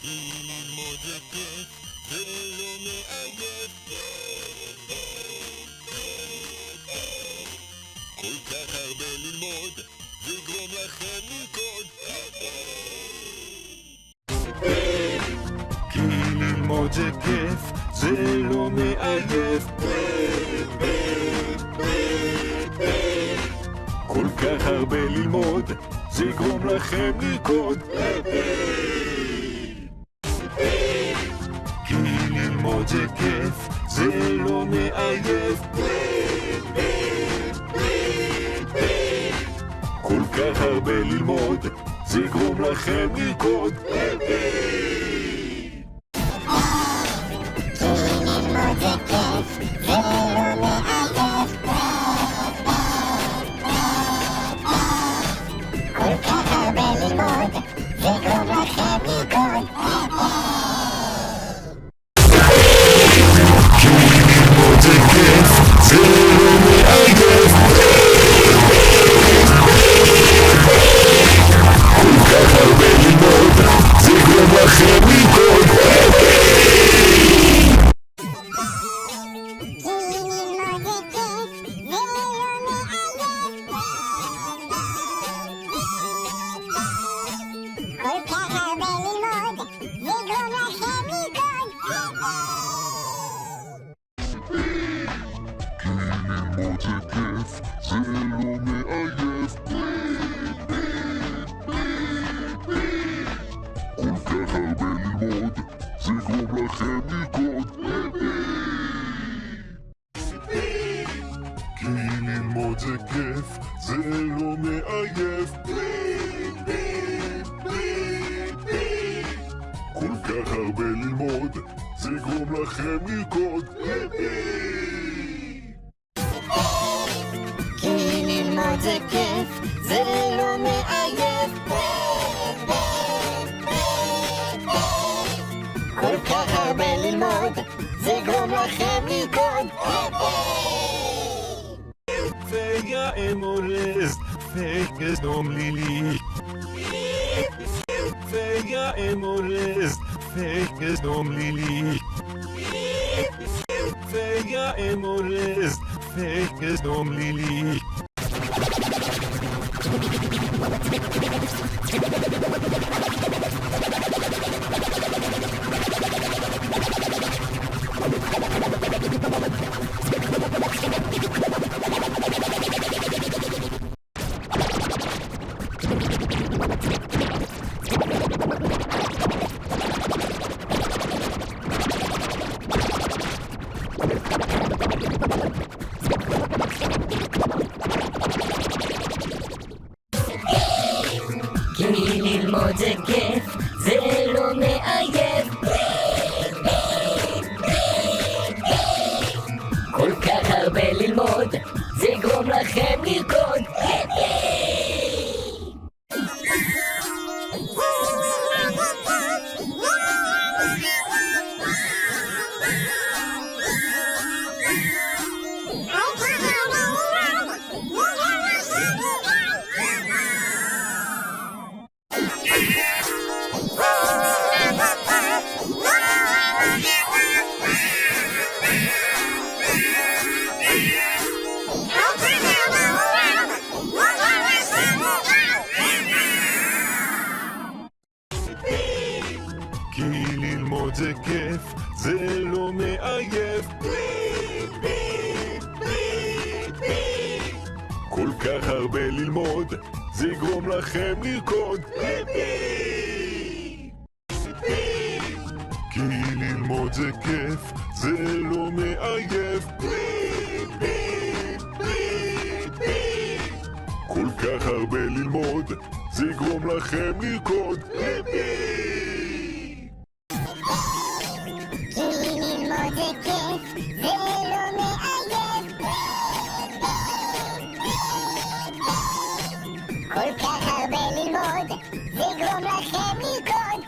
כי ללמוד זה כיף, זה לא מעייף. כל כך הרבה ללמוד, זה יגרום לכם לרקוד. כי ללמוד זה כיף, זה לא מעייף. כל כך הרבה ללמוד, זה יגרום לכם לרקוד. כי ללמוד זה כיף, זה לא מעייף. כל כך הרבה ללמוד, זה יגרום לכם לרקוד. ללמוד זה כיף, זה לא מעייף. כל כך הרבה ללמוד, זה יגרום לכם לרקוד. כי ללמוד זה כיף, זה לא מעייף. כל כך הרבה ללמוד, זה יגרום לכם לרקוד. Fega emores, fegas dom lili. Fega emores, fegas dom lili. Fega emores, fegas dom lili. כי ללמוד זה כיף, זה לא מעייף. כל כך הרבה ללמוד, זה יגרום לכם לרקוד. כי ללמוד זה כיף, זה לא מעייף. כל כך הרבה ללמוד, זה יגרום לכם לרקוד. כי ללמוד זה כיף, זה לא מעייף. כל כך הרבה ללמוד, זה יגרום לכם לרקוד. כל כך הרבה ללמוד, זה יגרום לכם לרקוד.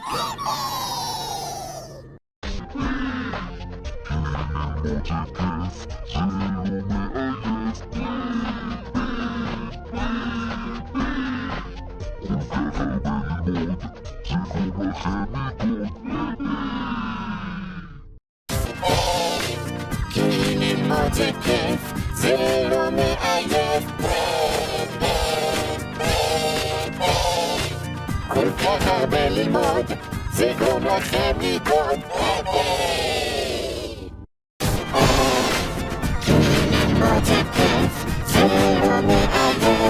כל כך הרבה ללמוד, זה כי ללמוד זה כיף, זה לא מעייף. כל כך הרבה ללמוד, זה יגרום לכם לרקוד. כי ללמוד זה כיף, זה לא מעייף.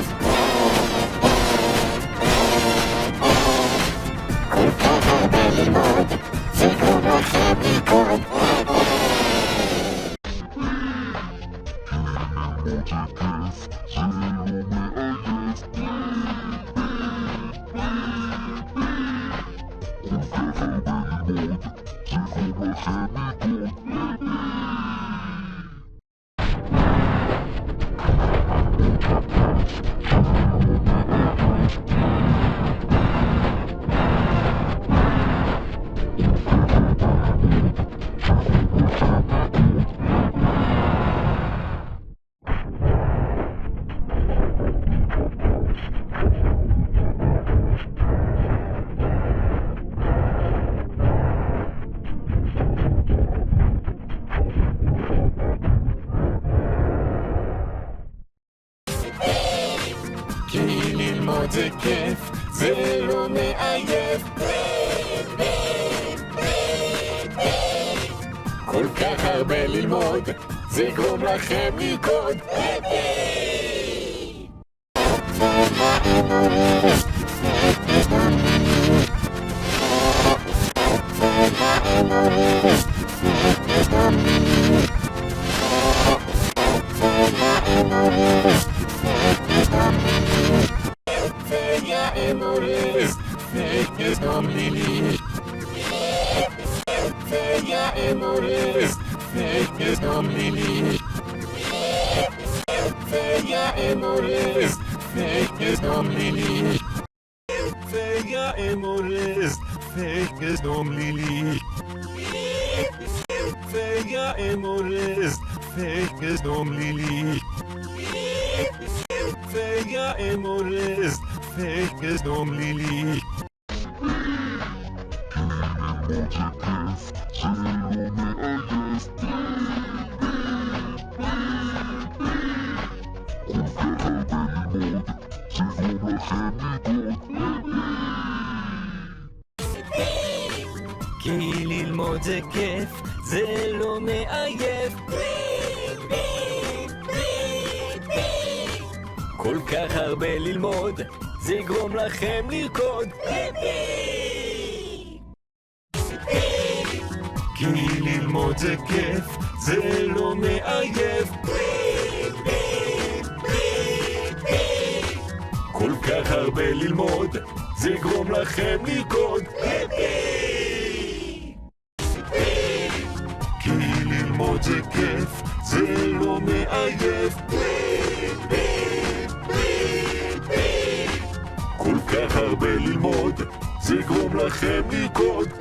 כל כך הרבה ללמוד, זה יגרום לכם לרקוד. כי ללמוד זה כיף, זה לא מעייף. כל כך הרבה ללמוד, זה יגרום לכם לרקוד. כי ללמוד זה כיף, זה לא מעייף. כל כך הרבה ללמוד, זה יגרום לכם לרקוד. כי ללמוד זה כיף, זה לא מעייף. כל כך הרבה ללמוד, זה יגרום לכם לרקוד. כי ללמוד זה כיף, זה לא מעייף. כל כך הרבה ללמוד, זה יגרום לכם לרקוד.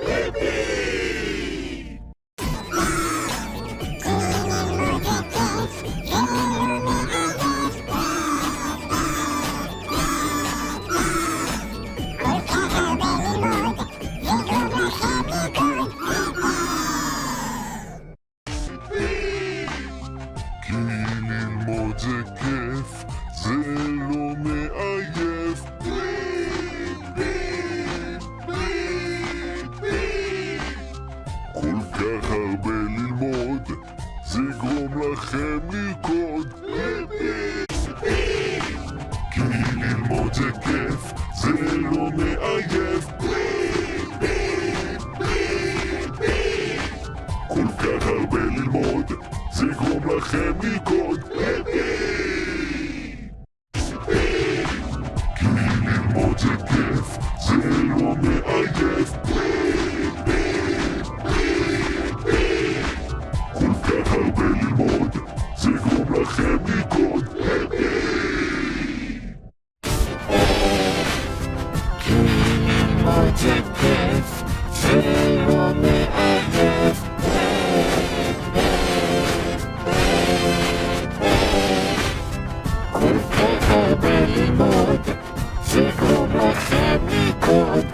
זה יגרום לכם לרקוד.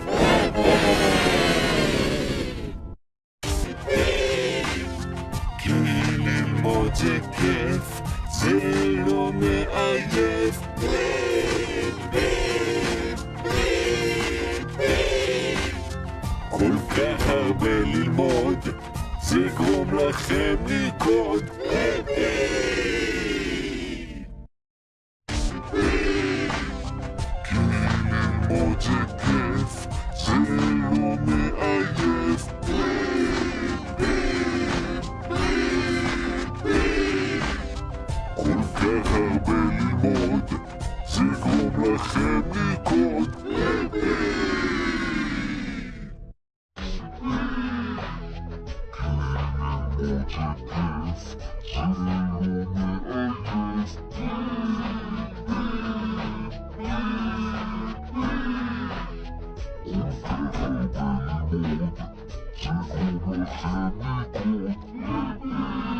כיף, זה לא מעייף. כל כך הרבה ללמוד, זה יגרום לכם לרקוד. כי ללמוד זה כיף, זה לא מעייף. כל כך הרבה ללמוד, זה יגרום לכם לרקוד. Thank you.